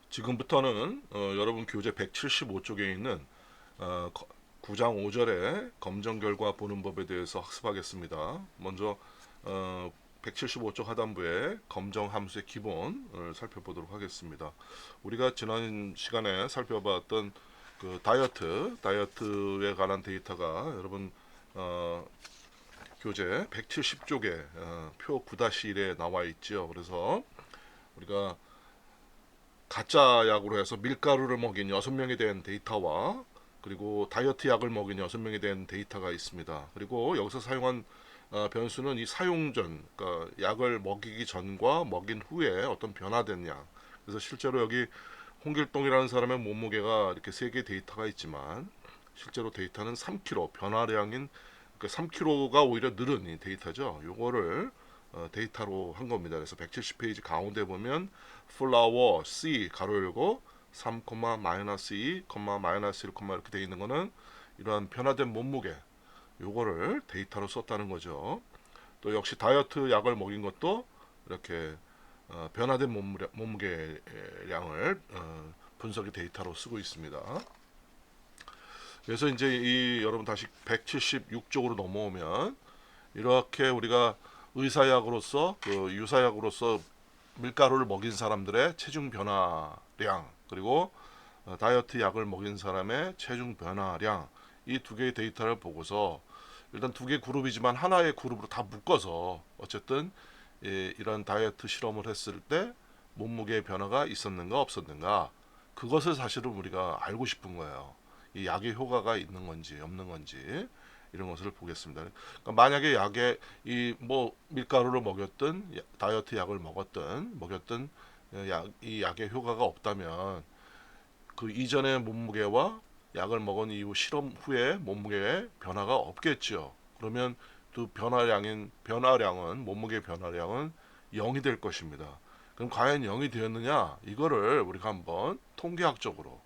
지금부터는 여러분 교재 175쪽에 있는 9장 5절의 검정 결과 보는 법에 대해서 학습하겠습니다. 먼저 175쪽 하단부의 검정 함수의 기본을 살펴보도록 하겠습니다. 우리가 지난 시간에 살펴봤던 그 다이어트에 관한 데이터가 여러분 교재 170쪽에 표 9-1에 나와 있죠. 그래서 우리가 가짜 약으로 해서 밀가루를 먹인 6명에 대한 데이터와 그리고 다이어트 약을 먹인 6명에 대한 데이터가 있습니다. 그리고 여기서 사용한 변수는 이 사용 전, 그러니까 약을 먹이기 전과 먹인 후에 어떤 변화된 양. 그래서 실제로 여기 홍길동이라는 사람의 몸무게가 이렇게 3개 데이터가 있지만 실제로 데이터는 3kg 변화량인 그 3kg가 오히려 늘은 이 데이터죠. 요거를 데이터로 한 겁니다. 그래서 170페이지 가운데 보면 플라워 C 가로 열고 3, 마이너스 2, 마이너스 1, 이렇게 되어 있는 거는 이러한 변화된 몸무게 요거를 데이터로 썼다는 거죠. 또 역시 다이어트 약을 먹인 것도 이렇게 변화된 몸무게량을 분석의 데이터로 쓰고 있습니다. 그래서 이제 이 여러분 다시 176쪽으로 넘어오면 이렇게 우리가 의사약으로서 그 유사약으로서 밀가루를 먹인 사람들의 체중 변화량 그리고 다이어트 약을 먹인 사람의 체중 변화량 이 두 개의 데이터를 보고서 일단 두 개 그룹이지만 하나의 그룹으로 다 묶어서 어쨌든 이런 다이어트 실험을 했을 때 몸무게 변화가 있었는가 없었는가 그것을 사실은 우리가 알고 싶은 거예요. 이 약의 효과가 있는 건지 없는 건지 이런 것을 보겠습니다. 그러니까 만약에 약에 이 뭐 밀가루를 먹였든 다이어트 약을 먹였든 이 약의 효과가 없다면 그 이전의 몸무게와 약을 먹은 이후 실험 후에 몸무게에 변화가 없겠죠. 그러면 그 변화량은 몸무게 변화량은 0이 될 것입니다. 그럼 과연 0이 되었느냐? 이거를 우리가 한번 통계학적으로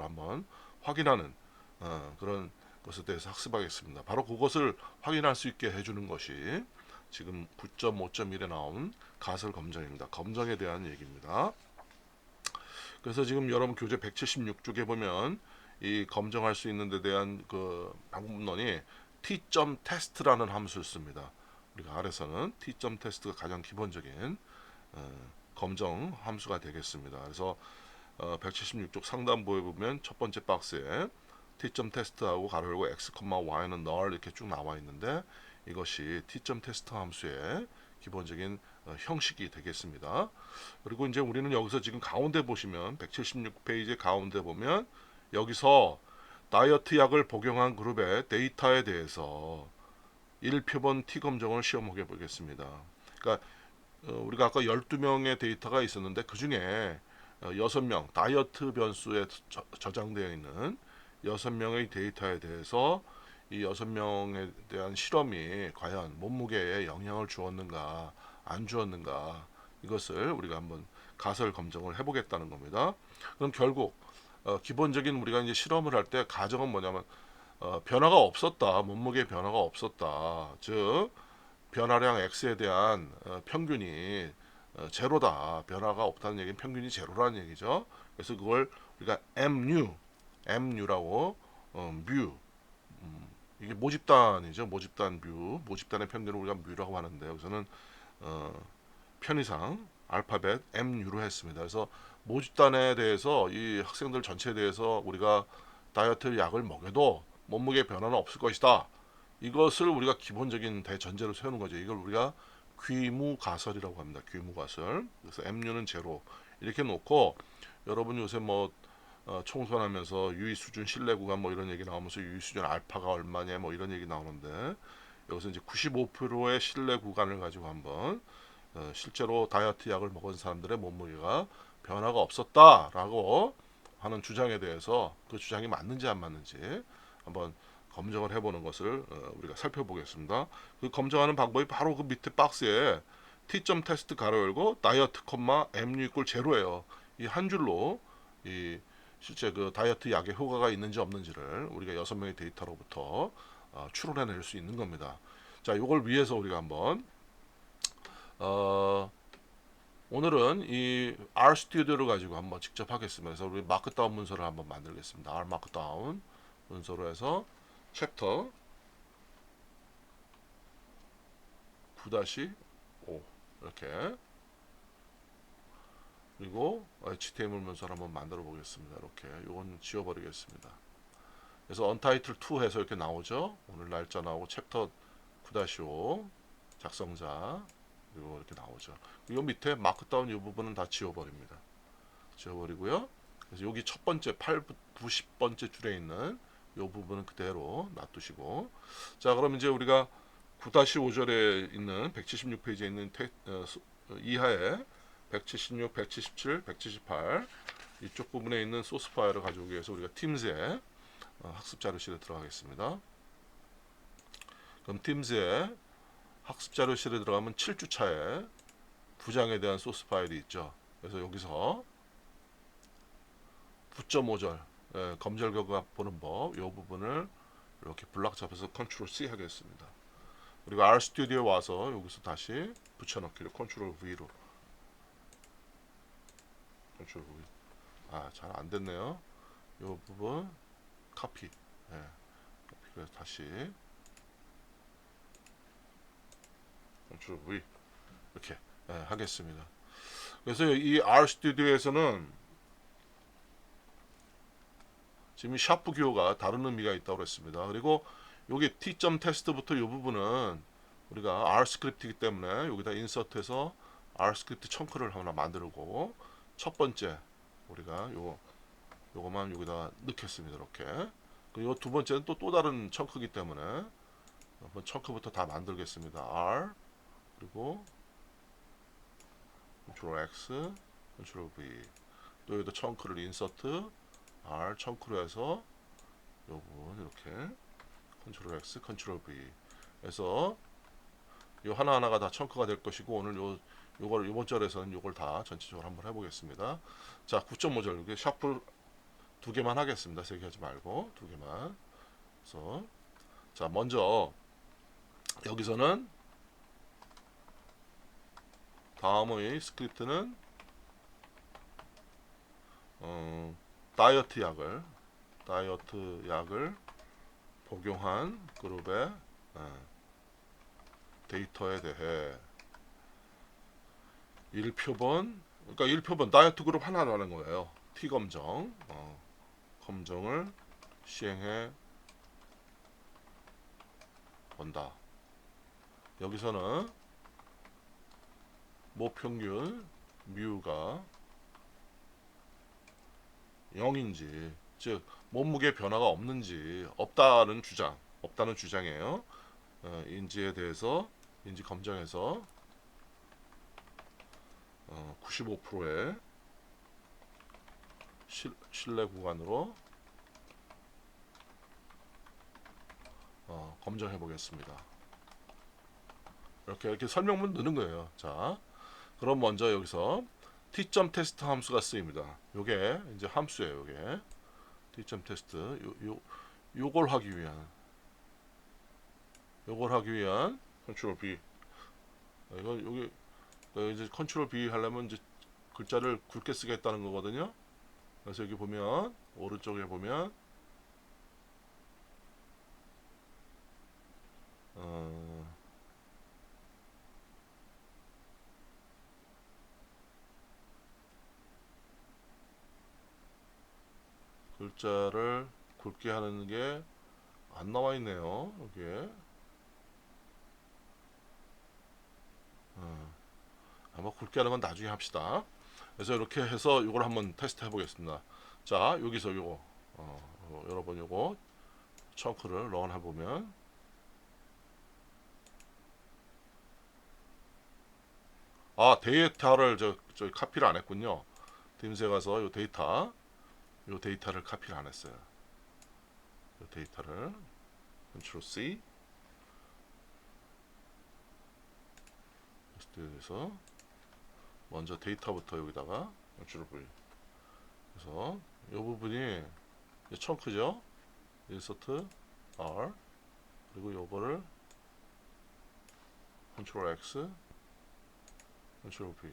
한번 확인하는 그런 것에 대해서 학습하겠습니다. 바로 그것을 확인할 수 있게 해주는 것이 지금 9.5.1에 나온 가설 검정입니다. 검정에 대한 얘기입니다. 그래서 지금 여러분 교재 176쪽에 보면 이 검정할 수 있는 데 대한 그 방법론이 t.test라는 함수를 씁니다. 우리가 아래서는 t.test가 가장 기본적인 검정 함수가 되겠습니다. 그래서 176쪽 상단부에 보면 첫 번째 박스에 t.test하고 가로 열고 x, y는 null 이렇게 쭉 나와 있는데 이것이 t.test 함수의 기본적인 형식이 되겠습니다. 그리고 이제 우리는 여기서 지금 가운데 보시면 176페이지 가운데 보면 여기서 다이어트 약을 복용한 그룹의 데이터에 대해서 1표본 T 검정을 시험해 보겠습니다. 그러니까 우리가 아까 12명의 데이터가 있었는데 그 중에 6명 다이어트 변수에 저장되어 있는 6명의 데이터에 대해서 이 6명에 대한 실험이 과연 몸무게에 영향을 주었는가 안 주었는가 이것을 우리가 한번 가설 검증을 해보겠다는 겁니다. 그럼 결국 기본적인 우리가 이제 실험을 할 때 가정은 뭐냐면 변화가 없었다 몸무게 변화가 없었다 즉 변화량 x에 대한 평균이 제로다. 변화가 없다는 얘기는 평균이 제로라는 얘기죠. 그래서 그걸 우리가 MU라고 뮤 이게 모집단이죠. 모집단의 평균을 우리가 뮤라고 하는데 여기서는 어, 편의상 알파벳 MU로 했습니다. 그래서 모집단에 대해서 이 학생들 전체에 대해서 우리가 다이어트 약을 먹여도 몸무게 변화는 없을 것이다. 이것을 우리가 기본적인 대전제로 세우는 거죠. 이걸 우리가 귀무가설이라고 합니다. 귀무가설. 그래서 MU는 제로 이렇게 놓고 여러분 요새 뭐 총선하면서 유의 수준 신뢰 구간 뭐 이런 얘기 나오면서 유의 수준 알파가 얼마냐 뭐 이런 얘기 나오는데 여기서 이제 95%의 신뢰 구간을 가지고 한번 실제로 다이어트 약을 먹은 사람들의 몸무게가 변화가 없었다라고 하는 주장에 대해서 그 주장이 맞는지 안 맞는지 한번 검증을 해보는 것을 우리가 살펴보겠습니다. 그 검증하는 방법이 바로 그 밑에 박스에 t.test 가로 열고 다이어트 mu 이꼴 제로예요. 이 한 줄로 이 실제 그 다이어트 약의 효과가 있는지 없는지를 우리가 6명의 데이터로부터 추론해낼 수 있는 겁니다. 자, 이걸 위해서 우리가 한번 어, 오늘은 이 R 스튜디오를 가지고 한번 직접 하겠습니다. 그래서 우리 마크다운 문서를 한번 만들겠습니다. R 마크다운 문서로 해서 챕터 9-5 이렇게, 그리고 HTML 문서를 한번 만들어 보겠습니다. 이렇게 이건 지워버리겠습니다. 그래서 언타이틀 2 해서 이렇게 나오죠. 오늘 날짜 나오고 챕터 9-5 작성자, 그리고 이렇게 나오죠. 이 밑에 마크다운 이 부분은 다 지워버립니다. 지워버리고요. 그래서 여기 첫 번째 8, 90번째 줄에 있는 이 부분은 그대로 놔두시고, 자 그럼 이제 우리가 9-5절에 있는 176페이지에 있는 이하에 176, 177, 178 이쪽 부분에 있는 소스 파일을 가져오기 위해서 우리가 팀즈에 학습 자료실에 들어가겠습니다. 그럼 팀즈에 학습 자료실에 들어가면 7주차에 부장에 대한 소스 파일이 있죠. 그래서 여기서 9.5절 검절 결과 보는 법 이 부분을 이렇게 블락 잡아서 컨트롤 C 하겠습니다. 그리고 R 스튜디오에 와서 여기서 다시 붙여넣기를 컨트롤 V로, 컨트롤 V, 잘 안 됐네요. 이 부분 카피, 그래서 다시 컨트롤 V 이렇게 하겠습니다. 그래서 이 R 스튜디오에서는 지금 샤프 기호가 다른 의미가 있다고 했습니다. 그리고 여기 T.test부터 이 부분은 우리가 R 스크립트이기 때문에 여기다 인서트해서 R 스크립트 청크를 하나 만들고, 첫 번째 우리가 요거만 여기다 넣겠습니다. 이렇게. 그리고 두 번째는 또 다른 청크이기 때문에 한번 청크부터 다 만들겠습니다. R, 그리고 Ctrl X, Ctrl V. 또 여기다 청크를 인서트 R 청크로 해서 요 부분 이렇게 Ctrl X, Ctrl V 해서 요 하나하나가 다 청크가 될 것이고, 오늘 요걸 이번 절에서는 요걸 다 전체적으로 한번 해보겠습니다. 자, 9.5절 이게 샤프 두 개만 하겠습니다. 세 개 하지 말고 두 개만. 그래서 자, 먼저 여기서는 다음의 스크립트는 다이어트 약을 복용한 그룹의 데이터에 대해 1표본, 그러니까 1표본 다이어트 그룹 하나라는 거예요. T 검정, 검정을 시행해 본다. 여기서는 모평균 뮤가 0인지, 즉 몸무게 변화가 없는지, 없다는 주장이에요. 인지에 대해서 인지 검정해서 95%의 신뢰 구간으로 검증해 보겠습니다. 이렇게 설명문 넣는 거예요. 자, 그럼 먼저 여기서 T.test 함수가 쓰입니다. 요게 이제 함수예요. 요게 T.test 요걸 하기 위한 컨트롤 B. 이거 여기 이제 컨트롤 B 하려면 이제 글자를 굵게 쓰겠다는 거거든요. 그래서 여기 보면 오른쪽에 보면 글자를 굵게 하는 게 안 나와 있네요. 여기에 아마 굵게 하는 건 나중에 합시다. 그래서 이렇게 해서 이걸 한번 테스트 해보겠습니다. 자, 여기서 요거 여러분 요거 청크를 런 해보면 데이터를 저 카피를 안 했군요. 팀스에 가서 요 데이터를 카피를 안 했어요. 요 데이터를 Ctrl C 그래서 먼저 데이터부터 여기다가 Ctrl V. 그래서 이 부분이 청크죠. 인서트 R, 그리고 요거를 Ctrl X, Ctrl V.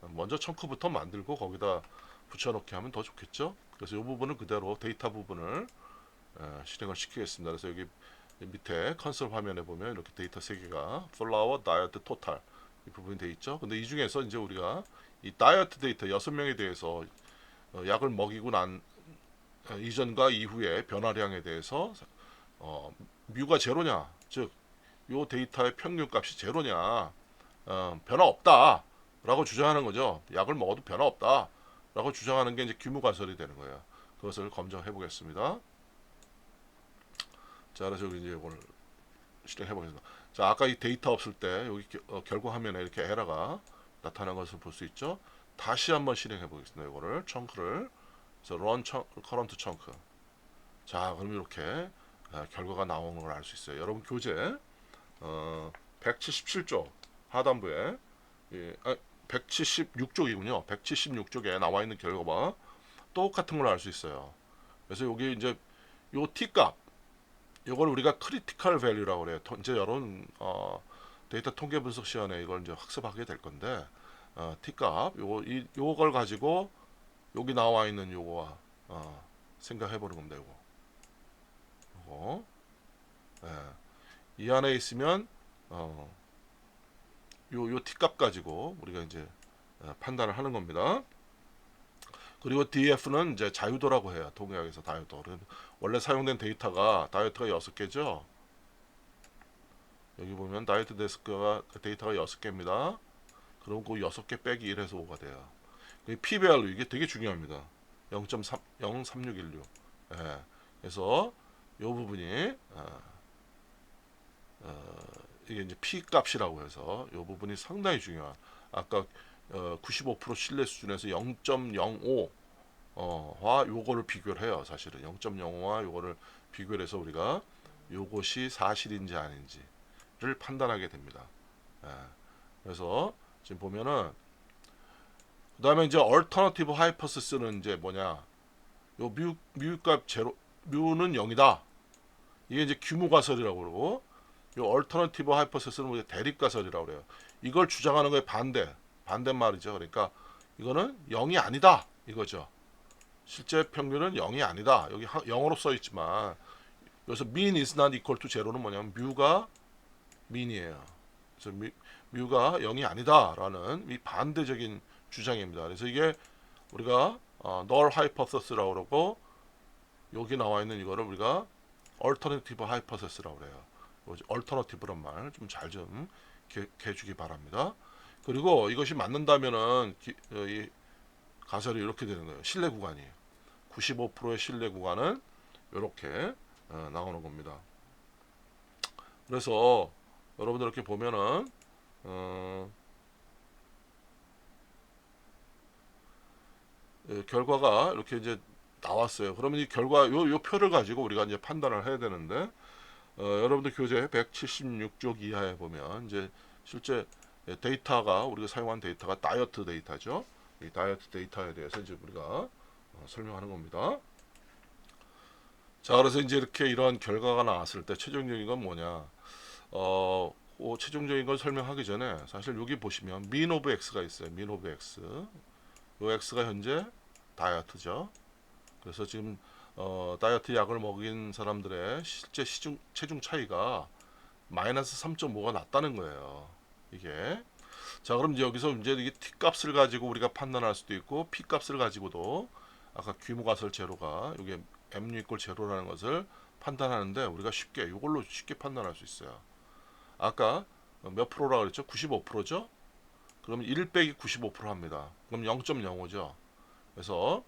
먼저 청크부터 만들고 거기다 붙여넣기 하면 더 좋겠죠. 그래서 이 부분은 그대로 데이터 부분을 실행을 시키겠습니다. 그래서 여기 밑에 컨솔 화면에 보면 이렇게 데이터 3개가 플라워, 다이어트, 토탈 이 부분이 돼 있죠. 근데 이 중에서 이제 우리가 이 다이어트 데이터 6명에 대해서 약을 먹이고 난 이전과 이후의 변화량에 대해서 뮤가 제로냐, 즉 요 데이터의 평균값이 제로냐, 변화 없다 라고 주장하는 거죠. 약을 먹어도 변화 없다 라고 주장하는 게 이제 규모 가설이 되는 거예요. 그것을 검증해 보겠습니다. 자, 그래서 여기 이제 이걸 실행해 보겠습니다. 자, 아까 이 데이터 없을 때 여기 결과 화면에 이렇게 에러가 나타난 것을 볼 수 있죠. 다시 한번 실행해 보겠습니다. 이거를 청크를 그래서 run current chunk. 자, 그럼 이렇게 결과가 나오는 걸 알 수 있어요. 여러분 교재 177쪽 하단부에 176쪽이군요. 176쪽에 나와 있는 결과와 똑같은 걸 알 수 있어요. 그래서 여기 이제 요 t 값 이걸 우리가 크리티컬 밸류라고 그래요. 이제 여러분 데이터 통계 분석 시간에 이걸 이제 학습하게 될 건데 t 값 요걸 가지고 여기 나와 있는 요거와 생각해 보는 겁니다. 요거 이 안에 있으면 요 t 값 가지고 우리가 이제 판단을 하는 겁니다. 그리고 df는 이제 자유도라고 해요. 통계학에서 자유도. 원래 사용된 데이터가 다이어트가 6개죠. 여기 보면 다이어트 데이터가 6개입니다. 그럼 그 6개 빼기 1해서 5가 돼요. p-value 이게 되게 중요합니다. 0.03616. 예. 그래서 이 부분이 이게 이제 p 값이라고 해서 이 부분이 상당히 중요한. 아까 95% 신뢰 수준에서 0.05 와 요거를 비교를 해요. 사실은 0.05와 요거를 비교를 해서 우리가 요것이 사실인지 아닌지를 판단하게 됩니다. 예. 그래서 지금 보면은 그 다음에 이제 alternative hypothesis는 이제 뭐냐, 요 뮤값 제로, 뮤는 0이다. 이게 이제 규모 가설이라고 그러고, 요 alternative hypothesis는 대립 가설이라고 그래요. 이걸 주장하는 거에 반대말이죠. 그러니까 이거는 0이 아니다 이거죠. 실제 평균은 0이 아니다. 여기 영어로 써 있지만 여기서 mean is not equal to 제로는 뭐냐면 뮤가 mean이에요. 그래서 뮤가 0이 아니다라는 이 반대적인 주장입니다. 그래서 이게 우리가 null hypothesis라고 그러고 여기 나와 있는 이거를 우리가 alternative hypothesis라고 그래요. alternative란 말 좀 잘 좀 해주기 바랍니다. 그리고 이것이 맞는다면은 이 가설이 이렇게 되는 거예요. 신뢰 구간이 95%의 신뢰 구간은 이렇게 나오는 겁니다. 그래서 여러분들 이렇게 보면은 결과가 이렇게 이제 나왔어요. 그러면 이 결과 요 표를 가지고 우리가 이제 판단을 해야 되는데 여러분들 교재 176쪽 이하에 보면 이제 실제 데이터가 우리가 사용한 데이터가 다이어트 데이터죠. 이 다이어트 데이터에 대해서 이제 우리가 설명하는 겁니다. 자, 그래서 이제 이렇게 이러한 결과가 나왔을 때 최종적인 건 뭐냐? 최종적인 걸 설명하기 전에 사실 여기 보시면 mean of x가 있어요. mean of x. 요 x가 현재 다이어트죠. 그래서 지금 다이어트 약을 먹인 사람들의 실제 체중 차이가 마이너스 3.5가 났다는 거예요. 이게. 자, 그럼 이제 여기서 이제 이게 t 값을 가지고 우리가 판단할 수도 있고 p 값을 가지고도 아까 규모 가설 제로가 이게 mu 이퀄 제로라는 것을 판단하는데 우리가 쉽게 이걸로 쉽게 판단할 수 있어요. 아까 몇 프로라고 그랬죠? 95%죠? 그럼 1 빼기 95% 합니다. 그럼 0.05죠. 그래서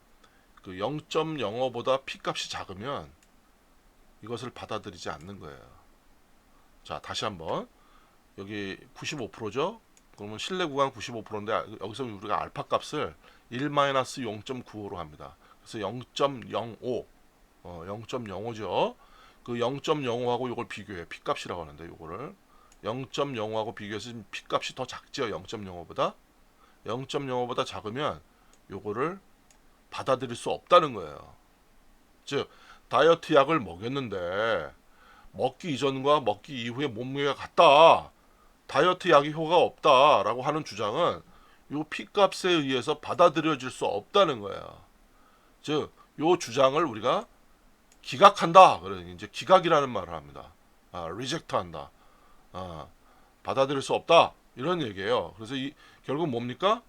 그 0.05보다 p 값이 작으면 이것을 받아들이지 않는 거예요. 자, 다시 한번 여기 95%죠? 그러면 신뢰 구간 95%인데 여기서 우리가 알파 값을 1-0.95로 합니다. 그래서 0.05 0.05죠. 그 0.05하고 이걸 비교해 p 값이라고 하는데 요거를 0.05하고 비교해서 p 값이 더 작죠. 0.05보다 0.05보다 작으면 요거를 받아들일 수 없다는 거예요. 즉 다이어트 약을 먹였는데 먹기 이전과 먹기 이후에 몸무게가 같다. 다이어트 약이 효과가 없다라고 하는 주장은 요 P 값에 의해서 받아들여질 수 없다는 거야. 즉, 요 주장을 우리가 기각한다. 그래 이제 기각이라는 말을 합니다. 리젝트한다. 받아들일 수 없다. 이런 얘기예요. 그래서 이 결국 뭡니까?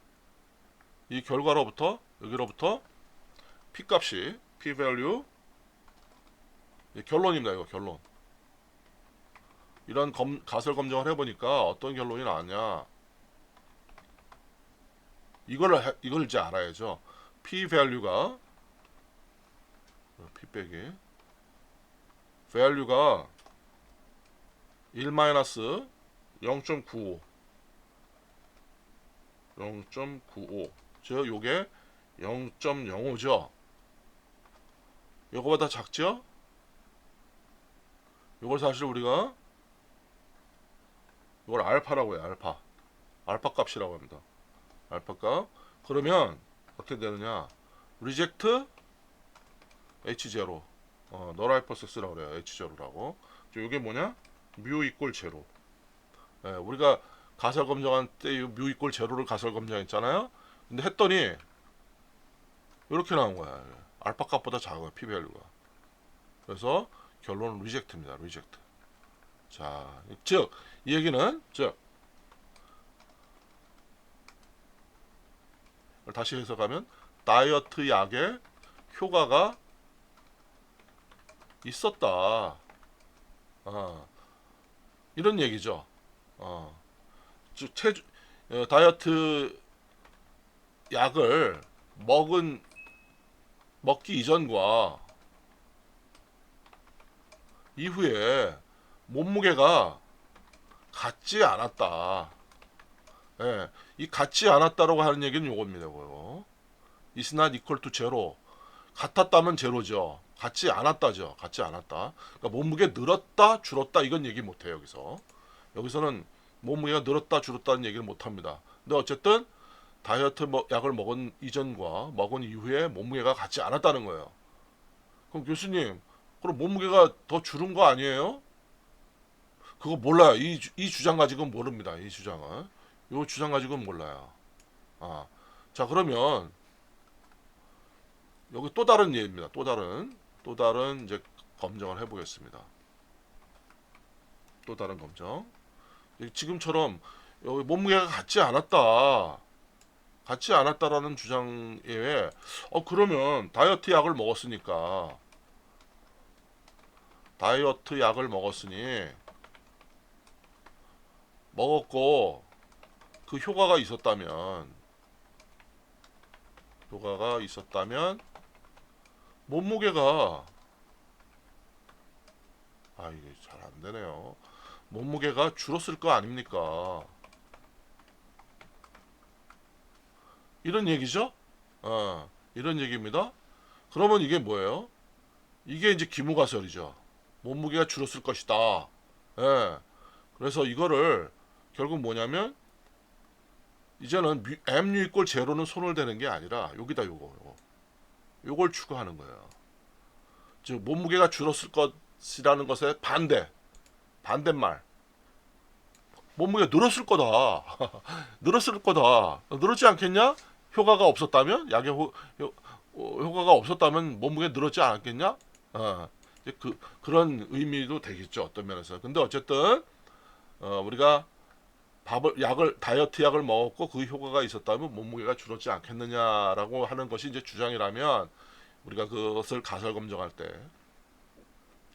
이 결과로부터 여기로부터 P 값이 P value 결론입니다. 이거 결론. 이런 가설 검증을 해보니까 어떤 결론이 나왔냐? 이걸 이제 알아야죠. P value가 P 빼기 value가 1-0.95 0.95 즉 요게 0.05죠. 요거보다 작죠? 요걸 사실 우리가 이걸 알파라고 해요. 알파 값이라고 합니다. 알파 값. 그러면 어떻게 되느냐? 리젝트 H0 null hypothesis라고 그래요. H0라고. 이게 뭐냐? 뮤 이꼴 제로. 우리가 가설 검증한 때 뮤 이꼴 제로를 가설 검증했잖아요. 근데 했더니 이렇게 나온 거야. 알파 값보다 작아요. P 밸류가. 그래서 결론은 리젝트입니다. 리젝트. 자, 즉 이 얘기는 다시 해석하면 다이어트 약의 효과가 있었다. 이런 얘기죠. 즉 다이어트 약을 먹기 이전과 이후에 몸무게가 같지 않았다. 예, 이 같지 않았다라고 하는 얘기는 요겁니다. 이거. Is not equal to zero. 같았다면 제로죠. 같지 않았다죠. 같지 않았다. 그러니까 몸무게 늘었다 줄었다 이건 얘기 못해요. 여기서는 몸무게가 늘었다 줄었다는 얘기를 못합니다. 근데 어쨌든 다이어트 약을 먹은 이전과 먹은 이후에 몸무게가 같지 않았다는 거예요. 그럼 교수님, 그럼 몸무게가 더 줄은 거 아니에요? 그거 몰라요. 이 주장 가지고는 모릅니다. 이 주장은. 이 주장 가지고는 몰라요. 자, 그러면 여기 또 다른 예입니다. 또 다른 이제 검증을 해보겠습니다. 또 다른 검증. 지금처럼 여기 몸무게가 같지 않았다라는 주장에 그러면 다이어트 약을 먹었으니 먹었고 그 효과가 있었다면 몸무게가 이게 잘 안 되네요. 몸무게가 줄었을 거 아닙니까? 이런 얘기죠? 이런 얘기입니다. 그러면 이게 뭐예요? 이게 이제 기무가설이죠. 몸무게가 줄었을 것이다. 예. 그래서 이거를 결국 뭐냐면 이제는 mu 이꼴 제로는 손을 대는 게 아니라 여기다 요걸 추구하는 거예요. 즉 몸무게가 줄었을 것이라는 것의 반대말. 몸무게가 늘었을 거다. 늘었지 않겠냐? 효과가 없었다면 약의 효과가 없었다면 몸무게 늘었지 않았겠냐? 그런 의미도 되겠죠. 어떤 면에서. 근데 어쨌든 우리가 다이어트 약을 먹었고 그 효과가 있었다면 몸무게가 줄었지 않겠느냐라고 하는 것이 이제 주장이라면 우리가 그것을 가설 검증할 때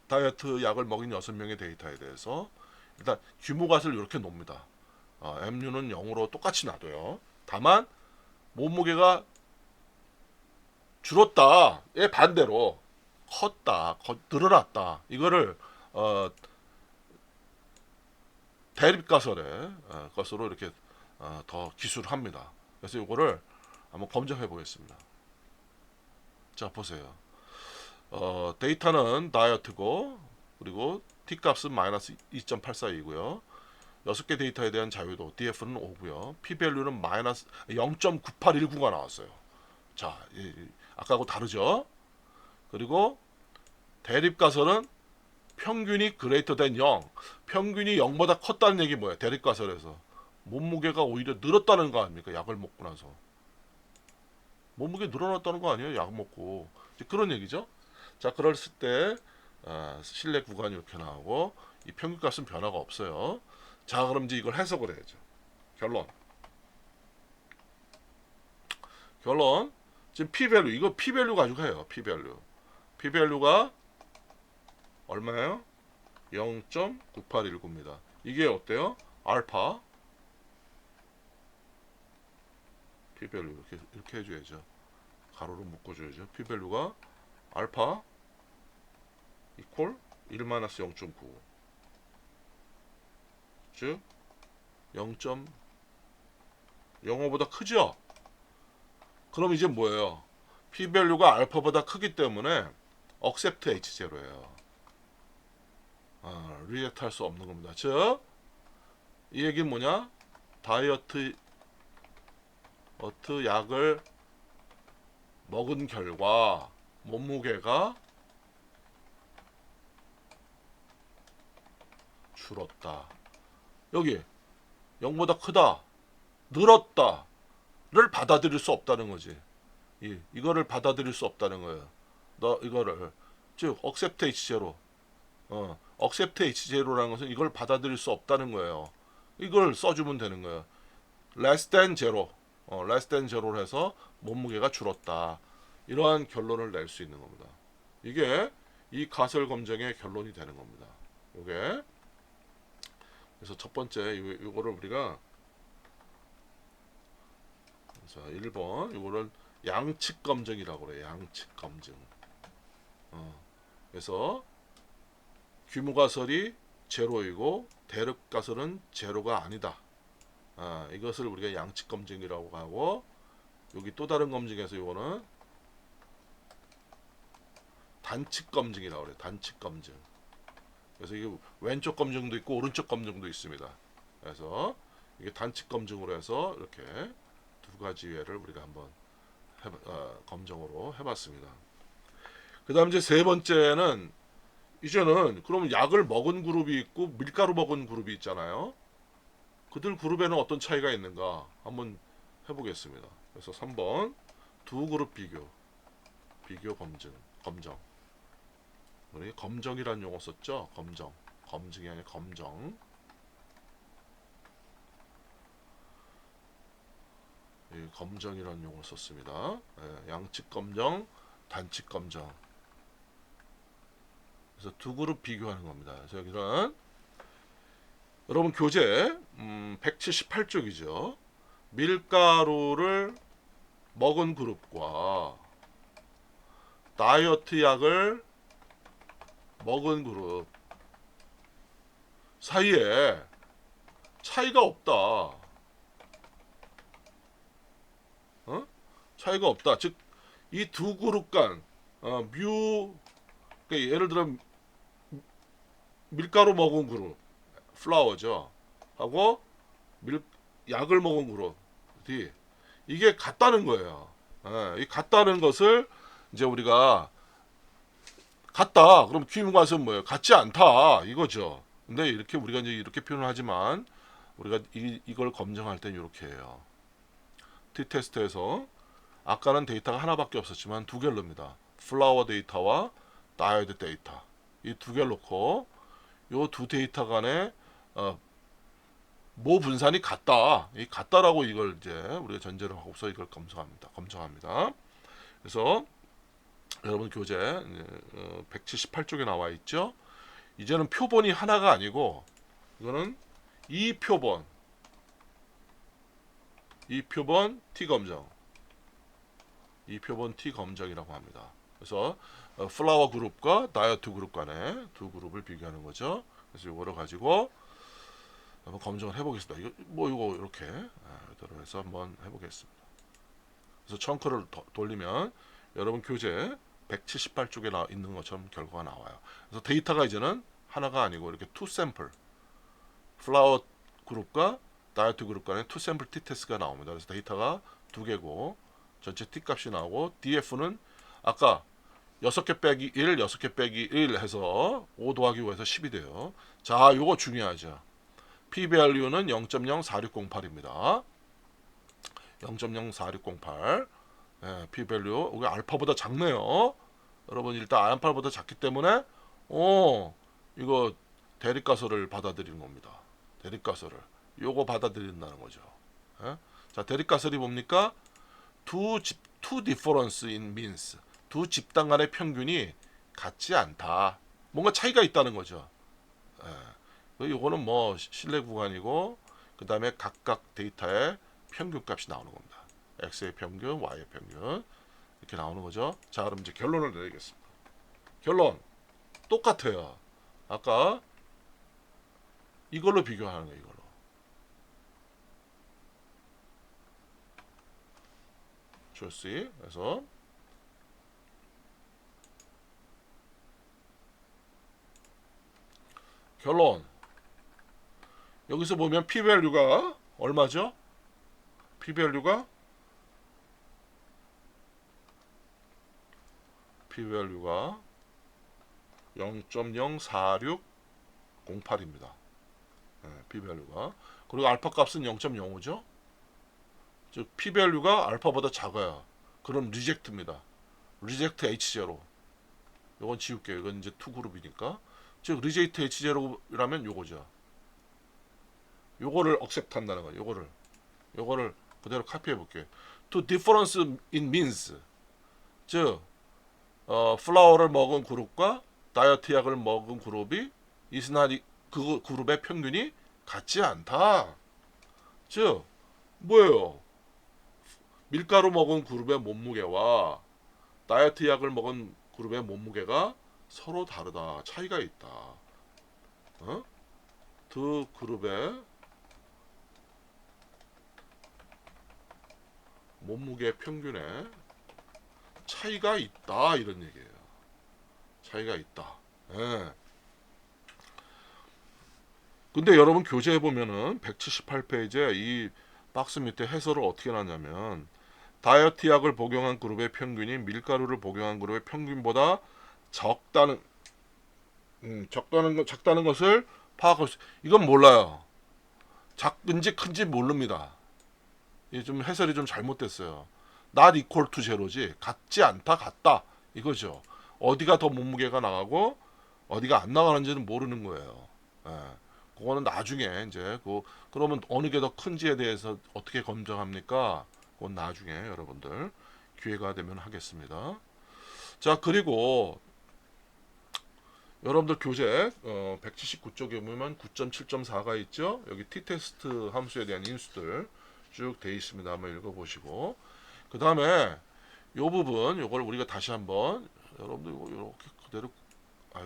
다이어트 약을 먹인 6명의 데이터에 대해서 일단 규모값을 이렇게 놓습니다. MU는 0으로 똑같이 놔둬요. 다만 몸무게가 줄었다의 반대로 늘어났다. 이거를 대립가설의 것으로 이렇게 더 기술합니다. 그래서 이거를 한번 검증해 보겠습니다. 자, 보세요. 데이터는 다이어트고 그리고 T값은 마이너스 2.84이고요. 6개 데이터에 대한 자유도 DF는 5고요. P-value는 마이너스 0.9819가 나왔어요. 자, 아까하고 다르죠? 그리고 대립가설은 평균이 greater than 0. 평균이 0보다 컸다는 얘기 뭐예요? 대립가설에서. 몸무게가 오히려 늘었다는 거 아닙니까? 약을 먹고 나서. 몸무게 늘어났다는 거 아니에요? 약 먹고. 이제 그런 얘기죠. 자, 그랬을 때 실내 구간이 이렇게 나오고 이 평균값은 변화가 없어요. 자, 그럼 이제 이걸 해석을 해야죠. 결론. 지금 P밸류, 이거 P밸류 가지고 해요. P밸류가 얼마예요? 0.9819입니다. 이게 어때요? 알파 P밸류 이렇게 해줘야죠. 가로로 묶어줘야죠. P밸류가 알파 이퀄 1-0.95, 즉 0.05보다 크죠? 그럼 이제 뭐예요? P밸류가 알파보다 크기 때문에 accept H0예요. 리젝트 할 수 없는 겁니다. 즉, 이 얘기는 뭐냐? 다이어트 약을 먹은 결과 몸무게가 줄었다. 여기 0보다 크다, 늘었다를 받아들일 수 없다는 거지. 이거를 받아들일 수 없다는 거예요. 이거를 즉 accept H0, accept H0라는 것은 이걸 받아들일 수 없다는 거예요. 이걸 써주면 되는 거예요. less than 0, less than 0를 해서 몸무게가 줄었다. 이러한 결론을 낼 수 있는 겁니다. 이게 이 가설 검정의 결론이 되는 겁니다. 요게. 그래서 첫 번째 요거를 우리가 1번 요거를 양측 검증이라고 그래요. 양측 검증. 그래서 규모 가설이 제로이고 대륙 가설은 제로가 아니다. 이것을 우리가 양측 검증이라고 하고, 여기 또 다른 검증에서 이거는 단측 검증이라고 그래요. 단측 검증. 그래서 이게 왼쪽 검증도 있고 오른쪽 검증도 있습니다. 그래서 이게 단측 검증으로 해서 이렇게 두 가지 예를 우리가 한번 검증으로 해봤습니다. 그 다음 이제 세 번째는, 이제는 그럼 약을 먹은 그룹이 있고 밀가루 먹은 그룹이 있잖아요. 그들 그룹에는 어떤 차이가 있는가 한번 해보겠습니다. 그래서 3번 두 그룹 비교 검정. 우리 검정이라는 용어 썼죠. 검증이 아니라 검정. 검정이라는 용어를 썼습니다. 양측 검정, 단측 검정. 그래서 두 그룹 비교하는 겁니다. 그래서 여기는 여러분 교재 178쪽이죠. 밀가루를 먹은 그룹과 다이어트 약을 먹은 그룹 사이에 차이가 없다. 차이가 없다. 즉, 이 두 그룹 간 그러니까 예를 들어 밀가루 먹은 그룹, 플라워죠, 하고 약을 먹은 그룹이 이게 같다는 거예요. 이 같다는 것을 이제 우리가 같다. 그럼 규모가는 뭐예요? 같지 않다. 이거죠. 근데 이렇게 우리가 이제 이렇게 표현을 하지만 우리가 이걸 검증할 땐 이렇게 해요. T-테스트에서 아까는 데이터가 하나밖에 없었지만 두 개를 넣습니다. 플라워 데이터와 다이어트 데이터. 이 두 개를 놓고 이 두 데이터 간의 모 분산이 같다. 이 같다라고 이걸 이제 우리가 전제를 하고서 이걸 검증합니다. 그래서 여러분 교재 178쪽에 나와 있죠. 이제는 표본이 하나가 아니고 이거는 이 표본 T 검정, 이 표본 T 검정이라고 합니다. 그래서 플라워 그룹과 다이어트 그룹 간의 두 그룹을 비교하는 거죠. 그래서 이거를 가지고 한번 검증을 해보겠습니다. 이거 이렇게 해서 한번 해보겠습니다. 그래서 청크를 돌리면 여러분 교재 178쪽에 있는 것처럼 결과가 나와요. 그래서 데이터가 이제는 하나가 아니고 이렇게 투 샘플, 플라워 그룹과 다이어트 그룹 간의 투 샘플 T 테스트가 나옵니다. 그래서 데이터가 두 개고 전체 T 값이 나오고 DF는 아까 6개 빼기 1, 6개 빼기 1 해서 5 더하기 5 해서 10이 돼요. 자, 요거 중요하죠. p-value는 0.04608입니다. 0.04608. 예, p-value 여기 알파보다 작네요. 여러분 일단 알파보다 작기 때문에 이거 대립가설을 받아들이는 겁니다. 대립가설을 요거 받아들인다는 거죠. 예? 자, 대립가설이 뭡니까? two difference in means. 두 집단 간의 평균이 같지 않다. 뭔가 차이가 있다는 거죠. 예. 요거는 뭐 신뢰 구간이고 그 다음에 각각 데이터의 평균값이 나오는 겁니다. x의 평균, y의 평균 이렇게 나오는 거죠. 자, 그럼 이제 결론을 내리겠습니다. 결론 똑같아요. 아까 이걸로 비교하는 거예요. 이걸로. 조시. 그래서 결론. 여기서 보면 p-value가 얼마죠? p-value가 0.04608입니다. 네, p-value가. 그리고 알파 값은 0.05죠. 즉 p-value가 알파보다 작아요. 그럼 리젝트입니다. 리젝트 H0. 이건 지울게요. 이건 이제 2그룹이니까. 즉 리젝트 H0라면 요거죠. 요거를 억셉트 한다는 거예요. 요거를 그대로 카피해 볼게요. To difference in means. 즉 플라워를 먹은 그룹과 다이어트 약을 먹은 그룹이 이스나리 그 그룹의 평균이 같지 않다. 즉 뭐예요? 밀가루 먹은 그룹의 몸무게와 다이어트 약을 먹은 그룹의 몸무게가 서로 다르다. 차이가 있다. 두 그룹의 몸무게 평균에 차이가 있다. 이런 얘기예요. 차이가 있다. 예. 근데 여러분 교재에 보면은 178페이지에 이 박스 밑에 해설을 어떻게 놨냐면 다이어트 약을 복용한 그룹의 평균이 밀가루를 복용한 그룹의 평균보다 적다는 작다는 것을 파악할 수. 이건 몰라요. 작은지 큰지 모릅니다. 이게 좀 해설이 좀 잘못됐어요. not equal to zero지 같지 않다 같다 이거죠. 어디가 더 몸무게가 나가고 어디가 안 나가는지는 모르는 거예요. 예. 그거는 나중에 이제 그러면 어느 게 더 큰지에 대해서 어떻게 검증합니까? 그건 나중에 여러분들 기회가 되면 하겠습니다. 자, 그리고 여러분들 교재 179쪽에 보면 9.7.4가 있죠. 여기 t-테스트 함수에 대한 인수들 쭉 돼 있습니다. 한번 읽어보시고 그 다음에 요 부분 요걸 우리가 다시 한번 여러분들 이렇게 그대로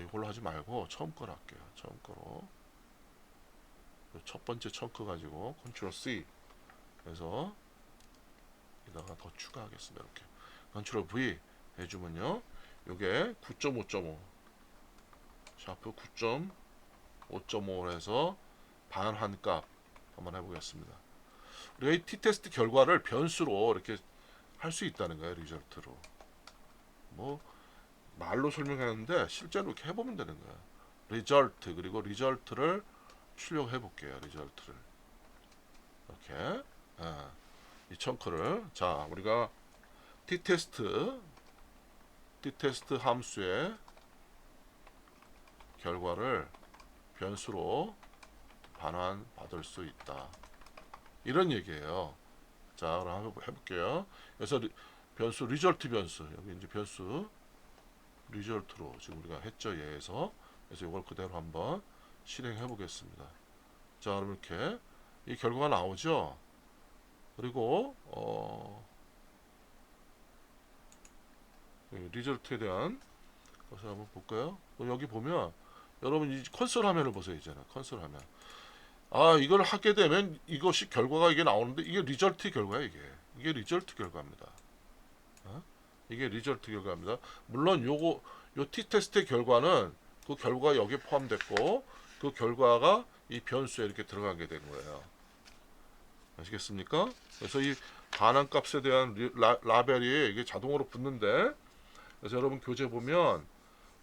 이걸로 하지 말고 처음 거로 할게요. 처음 거로 첫 번째 청크 가지고 컨트롤 C 해서 여기다가 더 추가하겠습니다. 이렇게 컨트롤 V 해주면요 요게 9.5.5 샤프 9.5.5 해서 반환 값 한번 해보겠습니다. 우리가 이 t-테스트 결과를 변수로 이렇게 할 수 있다는 거예요. 리절트로 뭐 말로 설명하는데 실제로 이렇게 해보면 되는 거예요. 리절트 그리고 리절트를 출력해 볼게요. 리절트를 이렇게 이 청크를 자 우리가 t-테스트 함수의 결과를 변수로 반환 받을 수 있다. 이런 얘기예요. 자, 그럼 한번 해볼게요. 그래서 변수 리절트 변수 여기 이제 변수 리절트로 지금 우리가 했죠. 얘에서 그래서 이걸 그대로 한번 실행해 보겠습니다. 자, 그럼 이렇게 이 결과가 나오죠. 그리고 리절트에 대한 것을 한번 볼까요? 여기 보면 여러분 이 컨솔 화면을 보세요. 이제는 컨솔 화면. 이걸 하게 되면 이것이 결과가 이게 나오는데 이게 리절트 결과예요. 이게 리절트 결과입니다. 이게 리절트 결과입니다. 물론 요 t-테스트의 결과는 그 결과가 여기에 포함됐고 그 결과가 이 변수에 이렇게 들어가게 된 거예요. 아시겠습니까? 그래서 이 반환 값에 대한 라벨이 이게 자동으로 붙는데 그래서 여러분 교재 보면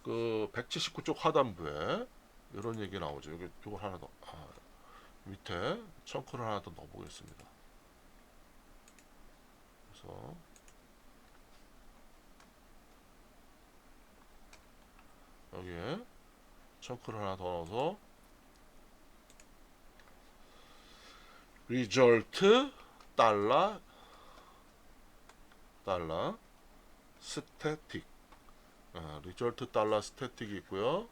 그 179쪽 하단부에 이런 얘기 나오죠. 여기 이걸 하나 더 밑에 청크를 하나 더 넣어보겠습니다. 그래서 여기에 청크를 하나 더 넣어서 result 달러 스태틱 result 달러 스태틱이 있고요.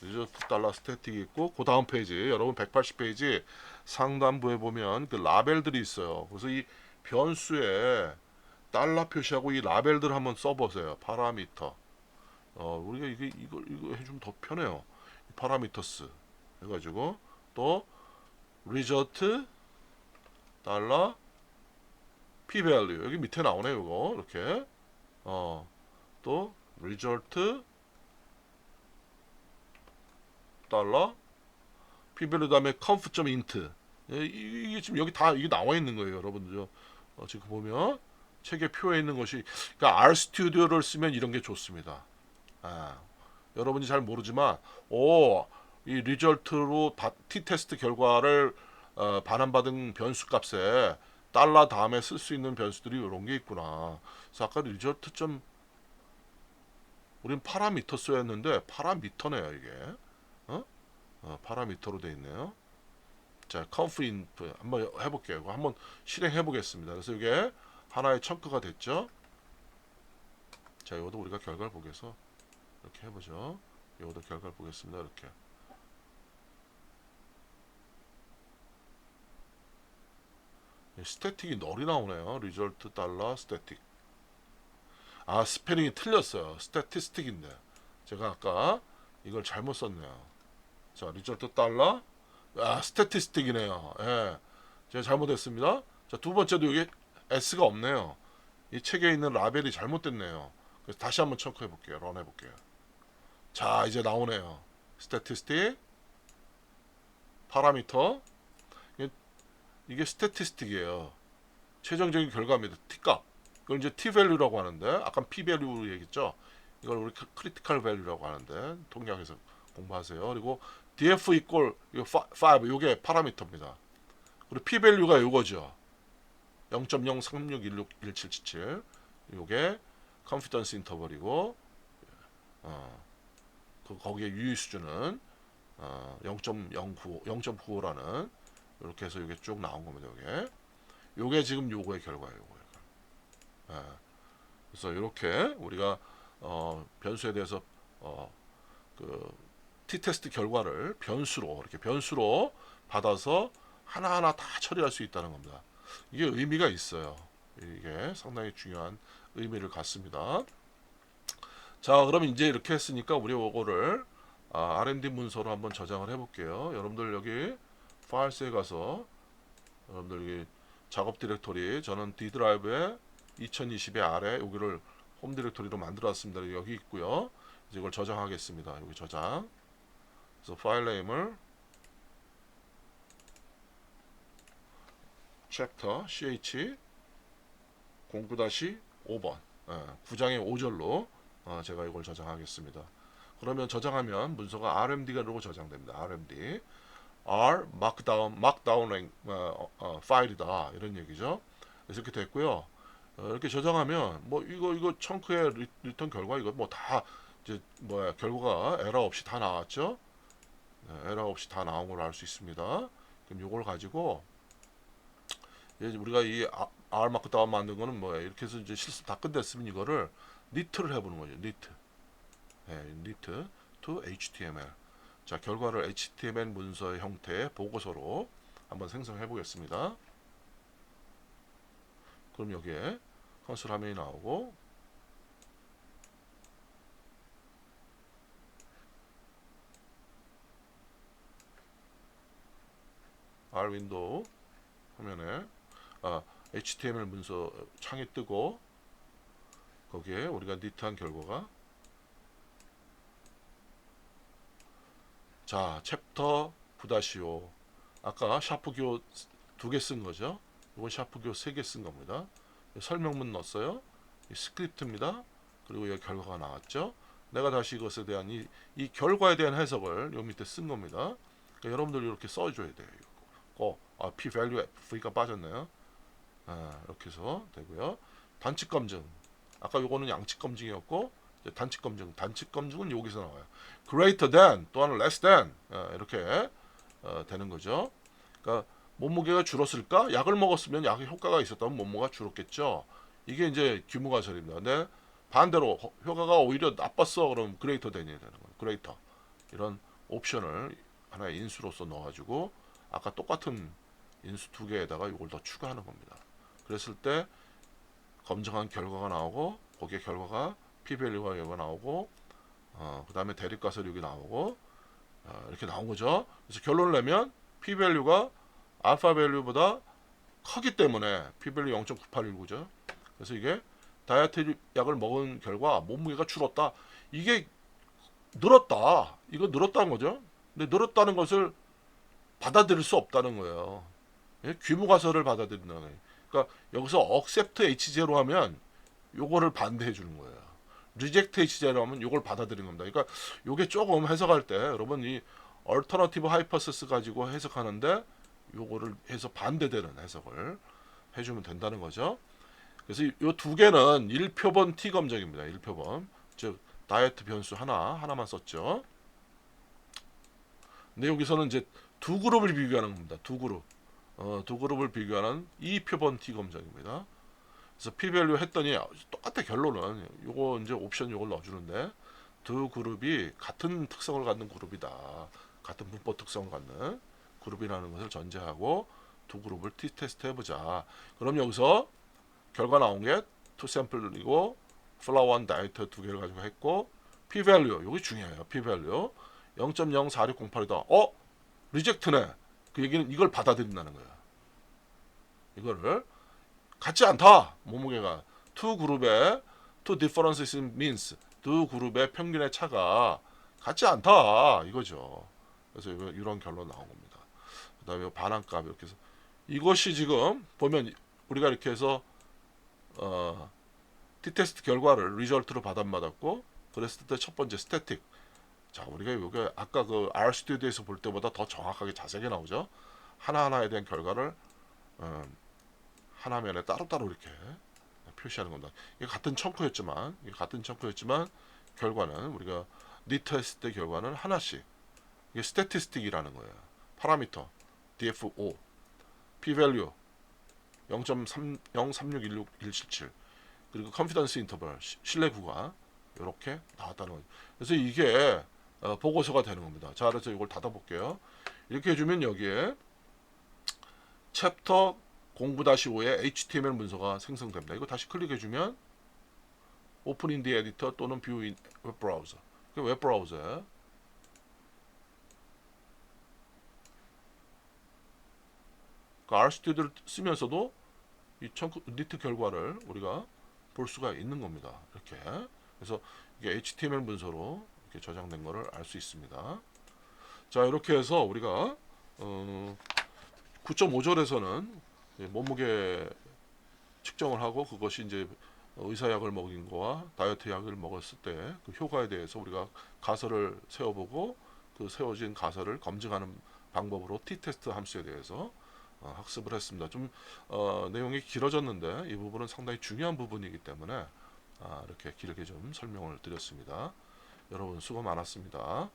리조트 달러 스태틱이 있고 그 다음 페이지 여러분 180페이지 상단부에 보면 그 라벨들이 있어요. 그래서 이 변수에 달러 표시하고 이 라벨들 한번 써보세요. 파라미터. 우리가 이거 해주면 더 편해요. 파라미터스 해가지고 또 리조트 달러 p value 여기 밑에 나오네 이거 이렇게 또 리조트 달러 p value 다음에 conf.int 이게 지금 여기 다 이게 나와 있는 거예요, 여러분들. 지금 보면 책에 표에 있는 것이 그러니까 R 스튜디오를 쓰면 이런 게 좋습니다. 여러분이 잘 모르지만 이 리절트로 T 테스트 결과를 반환받은 변수 값에 달러 다음에 쓸 수 있는 변수들이 이런 게 있구나. 그래서 아까 리절트 좀 우린 파라미터 써였는데 파라미터네요 이게. 파라미터로 되어 있네요. 자, conf inf 한번 해볼게요. 한번 실행해 보겠습니다. 그래서 이게 하나의 청크가 됐죠. 자, 이것도 우리가 결과를 보겠어. 이렇게 해보죠. 이것도 결과를 보겠습니다. 이렇게. 스태틱이 널이 나오네요. result 달러 스태틱. 스페링이 틀렸어요. 스태티스틱인데 제가 아까 이걸 잘못 썼네요. 자, result 달러 스태티스틱이네요. 예. 제가 잘못했습니다. 자, 두 번째도 여기 S가 없네요. 이 책에 있는 라벨이 잘못됐네요. 그래서 다시 한번 체크해 볼게요. 런 해볼게요. 자, 이제 나오네요. 스태티스틱 파라미터 이게 스태티스틱이에요. 최종적인 결과입니다. T값. 이걸 이제 T 밸류라고 하는데 아까 P 밸류 얘기했죠. 이걸 우리 크리티컬 밸류라고 하는데 통역에서 공부하세요. 그리고 df 이꼴 이거 5 요게 파라미터입니다. 그리고 p 밸류가 요거죠. 0.036161777 요게 컨피던스 인터벌이고 거기에 유의 수준은 0.09 0.95라는 이렇게 해서 요게 쭉 나온 겁니다. 요게 지금 요거의 결과예요. 그래서 이렇게 우리가 변수에 대해서 그 T-테스트 결과를 이렇게 변수로 받아서 하나하나 다 처리할 수 있다는 겁니다. 이게 의미가 있어요. 이게 상당히 중요한 의미를 갖습니다. 자, 그럼 이제 이렇게 했으니까 우리 요거를 R&D 문서로 한번 저장을 해볼게요. 여러분들 여기 파일스에 가서 여러분들 여기 작업 디렉토리 저는 D 드라이브에 2020의 아래 여기를 홈 디렉토리로 만들어놨습니다. 여기 있고요. 이제 이걸 저장하겠습니다. 여기 저장. 그래서 파일 네임을 챕터 ch 09-5번 9장의 5절로 제가 이걸 저장하겠습니다. 그러면 저장하면 문서가 RMD로 저장됩니다. RMD R markdown 파일이다 이런 얘기죠. 그래서 이렇게 됐고요. 이렇게 저장하면 뭐 이거 청크의 리턴 결과 이거 뭐 다 이제 결과가 에러 없이 다 나왔죠. 에러 없이 다 나온 걸 알 수 있습니다. 그럼 이걸 가지고 우리가 이 R 마크다운 만든 거는 뭐예요? 이렇게 해서 이제 실습 다 끝냈으면 이거를 니트를 해보는 거죠. 니트 to HTML. 자, 결과를 HTML 문서의 형태의 보고서로 한번 생성해 보겠습니다. 그럼 여기에 컨솔 화면이 나오고 R 윈도우 화면에 HTML 문서 창이 뜨고 거기에 우리가 니트한 결과가 자 챕터 부다시오 아까 샤프 기호 2개 쓴 거죠. 이건 샤프 기호 3개 쓴 겁니다. 설명문 넣었어요. 이 스크립트입니다. 그리고 여기 결과가 나왔죠. 내가 다시 이것에 대한 이 결과에 대한 해석을 요 밑에 쓴 겁니다. 그러니까 여러분들 이렇게 써줘야 돼요. p value V가 빠졌네요. 이렇게 해서 되고요. 단칙 검증. 아까 요거는 양칙 검증이었고 이제 단칙 검증. 단칙 검증은 여기서 나와요. greater than 또는 less than 이렇게 되는 거죠. 그러니까 몸무게가 줄었을까? 약을 먹었으면 약의 효과가 있었다면 몸무게가 줄었겠죠. 이게 이제 규모가설입니다. 근데 반대로 효과가 오히려 나빴어. 그럼 greater than이 되는 거예요. greater. 이런 옵션을 하나의 인수로서 넣어가지고 아까 똑같은 인수 두 개에다가 이걸 더 추가하는 겁니다. 그랬을 때 검증한 결과가 나오고 거기에 결과가 p-value가 여기가 나오고 그 다음에 대립가설 여기 나오고 이렇게 나온 거죠. 그래서 결론을 내면 p-value가 알파 밸류보다 크기 때문에 p-value 0.9819죠. 그래서 이게 다이어트 약을 먹은 결과 몸무게가 줄었다. 이게 늘었다. 이거 늘었다는 거죠. 근데 늘었다는 것을 받아들일 수 없다는 거예요. 규모가설을 받아들인다는 거예요. 그러니까 여기서 accept H0 하면 요거를 반대해 주는 거예요. reject H0 하면 요걸 받아들이는 겁니다. 그러니까 요게 조금 해석할 때 여러분 이 alternative hypothesis 가지고 해석하는데 요거를 해서 반대되는 해석을 해주면 된다는 거죠. 그래서 이 두 개는 1표본 T 검정입니다. 1표본. 즉 다이어트 변수 하나만 썼죠. 근데 여기서는 이제 두 그룹을 비교하는 겁니다. 두 그룹. 두 그룹을 비교하는 2표본 T 검정입니다. 그래서 p-value 했더니 똑같아. 결론은 요거 이제 옵션 요걸 넣어주는데 두 그룹이 같은 특성을 갖는 그룹이다. 같은 분포 특성을 갖는 그룹이라는 것을 전제하고 두 그룹을 t-테스트 해보자. 그럼 여기서 결과 나온 게 투 샘플이고 플라원 다이어트 두 개를 가지고 했고 p-value 여기 중요해요. p-value 0.04608이다. 리젝트네. 그 얘기는 이걸 받아들인다는 거야. 이거를 같지 않다. 몸무게가 two 그룹의 two differences in means 두 그룹의 평균의 차가 같지 않다 이거죠. 그래서 이런 결론 나온 겁니다. 그다음에 반환값 이렇게 해서 이것이 지금 보면 우리가 이렇게 해서 t-테스트 결과를 리절트로 받았고 그랬을 때 첫 번째 스태틱. 자, 우리가 요게 아까 그 RStudi오에서 볼 때보다 더 정확하게 자세하게 나오죠. 하나하나에 대한 결과를 하나면에 따로따로 이렇게 표시하는 겁니다. 이게 같은 청크였지만 결과는 우리가 니트 했을 때 결과는 하나씩 이게 스태티스틱이라는 거예요. 파라미터 DF5 p-value 0.0361617 그리고 컨피던스 인터벌 신뢰 구간 이렇게 나왔다는 거죠. 그래서 이게 보고서가 되는 겁니다. 자, 그래서 이걸 닫아볼게요. 이렇게 해주면 여기에 챕터 0-5에 HTML 문서가 생성됩니다. 이거 다시 클릭해주면 오픈 인 디 에디터 또는 뷰 인 웹브라우저. 웹브라우저에 그 RStudi오를 쓰면서도 이 니트 결과를 우리가 볼 수가 있는 겁니다. 이렇게. 그래서 이게 HTML 문서로 이렇게 저장된 거를 알 수 있습니다. 자, 이렇게 해서 우리가 9.5절에서는 몸무게 측정을 하고 그것이 이제 의사약을 먹인 거와 다이어트 약을 먹었을 때 그 효과에 대해서 우리가 가설을 세워보고 그 세워진 가설을 검증하는 방법으로 t-테스트 함수에 대해서 학습을 했습니다. 좀 내용이 길어졌는데 이 부분은 상당히 중요한 부분이기 때문에 이렇게 길게 좀 설명을 드렸습니다. 여러분 수고 많았습니다.